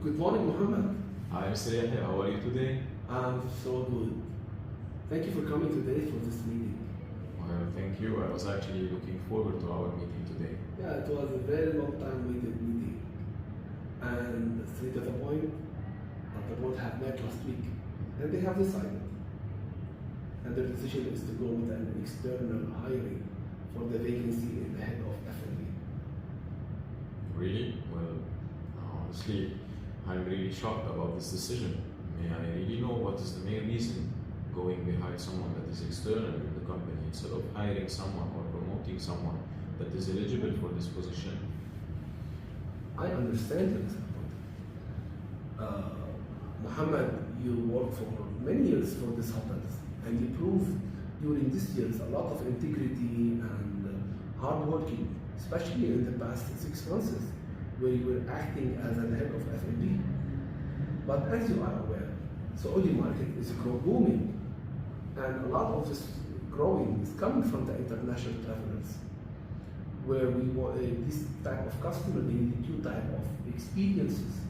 Good morning, Muhammad. Hi, Mr. Yahya. How are you today? I'm so good. Thank you for coming today for this meeting. Well, thank you. I was actually looking forward to our meeting today. Yeah, it was a very long time waited meeting. And straight to the point, the board have met last week. And they have decided. And their decision is to go with an external hiring for the vacancy in the head of F&B. Really? Well, honestly, I'm really shocked about this decision. May I really know what is the main reason going behind someone that is external in the company instead of hiring someone or promoting someone that is eligible for this position? I understand your disappointment. Muhammad, you worked for many years for these hotels and you proved during these years a lot of integrity and hard working, especially in the past 6 months where you were acting as the head of F&B. But as you are aware, Saudi market is booming, and a lot of this growing is coming from the international travelers, where we want this type of customer, they need new type of experiences,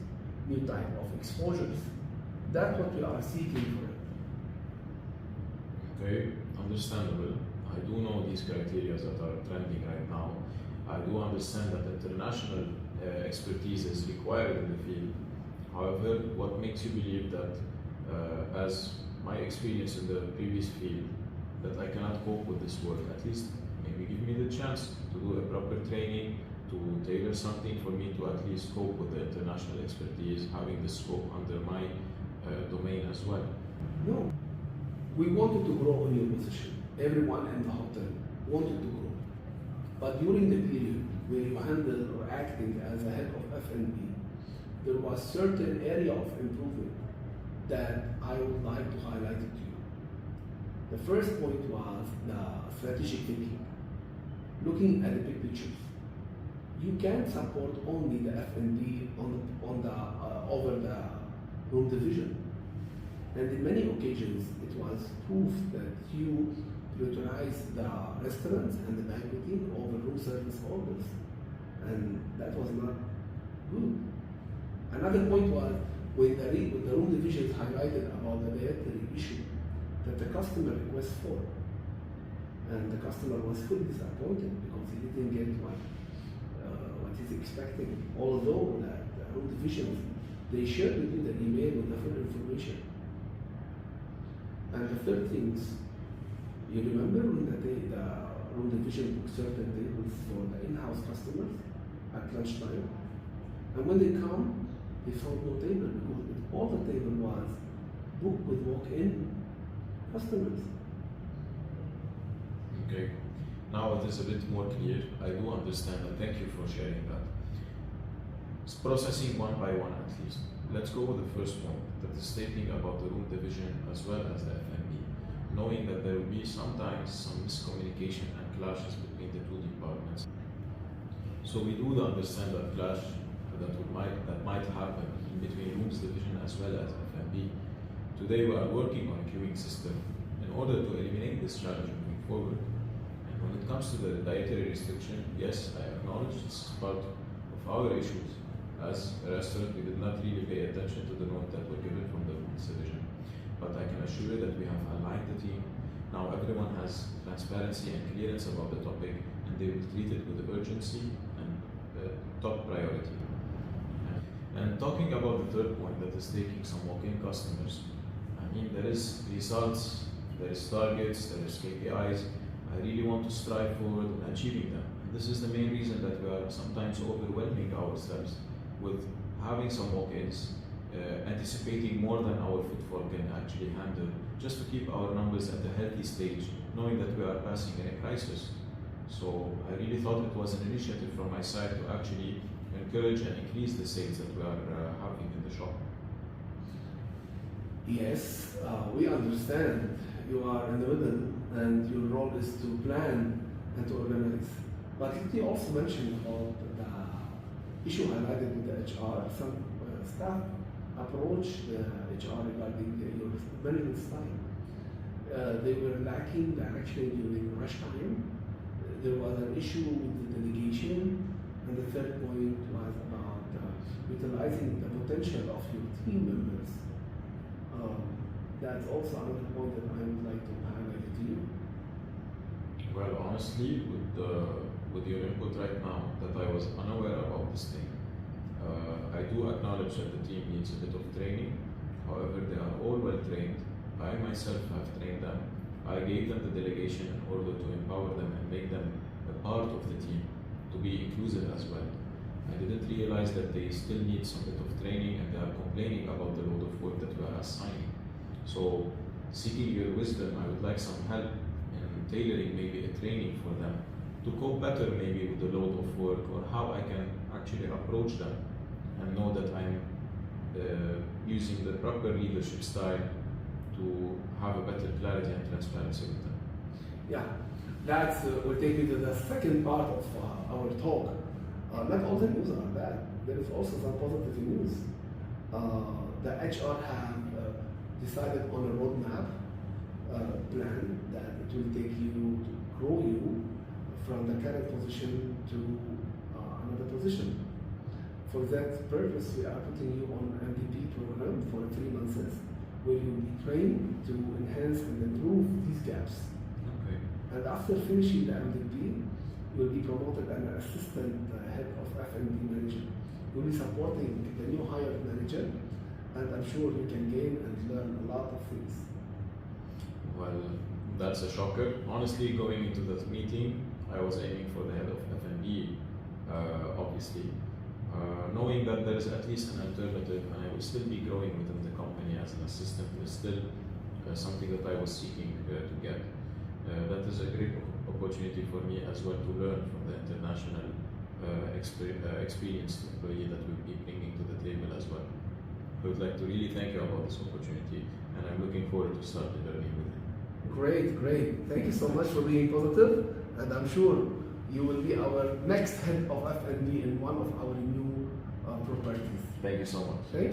new type of exposures. That's what we are seeking for. Okay, understandable. I do know these criteria that are trending right now. I do understand that international expertise is required in the field. However, what makes you believe that, as my experience in the previous field, that I cannot cope with this work? At least maybe give me the chance to do a proper training, to tailor something for me to at least cope with the international expertise, having the scope under my domain as well. No, we wanted to grow in your position. Everyone in the hotel wanted to grow. But during the period where you handled or acting as a head of F&B, there was certain area of improvement that I would like to highlight it to you. The first point was the strategic thinking. Looking at the big pictures. You can't support only the F&B over the room division. And in many occasions, it was proof that you prioritize the restaurants and the banqueting over room service orders. And that was not good. Another point was when the room divisions highlighted about the dietary issue that the customer requests for. And the customer was fully disappointed because he didn't get what he's expecting. Although the room divisions, they shared with you the email with the full information. And the third thing is, you remember when the room division booked certain tables for the in-house customers at lunchtime? And when they come, they found no table because all the table was booked with walk-in customers. Okay, now it is a bit more clear. I do understand and thank you for sharing that. It's processing one by one at least. Let's go with the first one, that is stating about the room division as well as the F&B, knowing that there will be sometimes some miscommunication and clashes between the two departments. So we do understand that clash that might happen in between rooms division as well as F&B. Today we are working on a queuing system in order to eliminate this challenge moving forward. And when it comes to the dietary restriction, yes, I acknowledge it's part of our issues. As a restaurant, we did not really pay attention to the note that were given from the rooms division. But I can assure you that we have aligned the team. Now everyone has transparency and clearance about the topic, and they will treat it with urgency and top priority. And talking about the third point, that is taking some walk-in customers. I mean, there is results, there is targets, there is KPIs. I really want to strive forward in achieving them. And this is the main reason that we are sometimes overwhelming ourselves with having some walk-ins, anticipating more than our footfall can actually handle, just to keep our numbers at a healthy stage, knowing that we are passing in a crisis. So I really thought it was an initiative from my side to actually encourage and increase the sales that we are having in the shop. Yes, we understand you are in the middle and your role is to plan and to organize. But let me also mention about the issue highlighted with the HR. Some staff approached the HR regarding your management style. They were lacking direction during rush time. There was an issue with the delegation, and the third point was about utilizing the potential of your team members. That's also another point that I would like to highlight to you. Well, honestly, with your input right now, that I was unaware about this thing. I do acknowledge that the team needs a bit of training. However, they are all well trained. I myself have trained them. I gave them the delegation in order to empower them and make them a part of the team, to be inclusive as well. I didn't realize that they still need some bit of training, and they are complaining about the load of work that we are assigning. So, seeking your wisdom, I would like some help in tailoring maybe a training for them to cope better maybe with the load of work, or how I can actually approach them and know that I'm using the proper leadership style to have a better clarity and transparency with them. Yeah, that will take me to the second part of our talk. Not all the news are bad. There is also some positive news. The HR have decided on a roadmap plan that it will take you to grow you from the current position to another position. For that purpose, we are putting you on an MVP program for 3 months, where you will be trained to enhance and improve these gaps. Okay. And after finishing the MVP, you will be promoted as an assistant head of F&B manager. You will be supporting the new hired manager, and I'm sure you can gain and learn a lot of things. Well, that's a shocker. Honestly, going into that meeting, I was aiming for the head of F&B, obviously. Knowing that there is at least an alternative and I will still be growing within the company as an assistant is still something that I was seeking to get. That is a great opportunity for me as well to learn from the international experienced employee that we'll be bringing to the table as well. I would like to really thank you about this opportunity, and I'm looking forward to start the learning with you. Great, great. Thank you so much for being positive, and I'm sure you will be our next head of F&B in one of our new properties. Thank you so much. Thank you.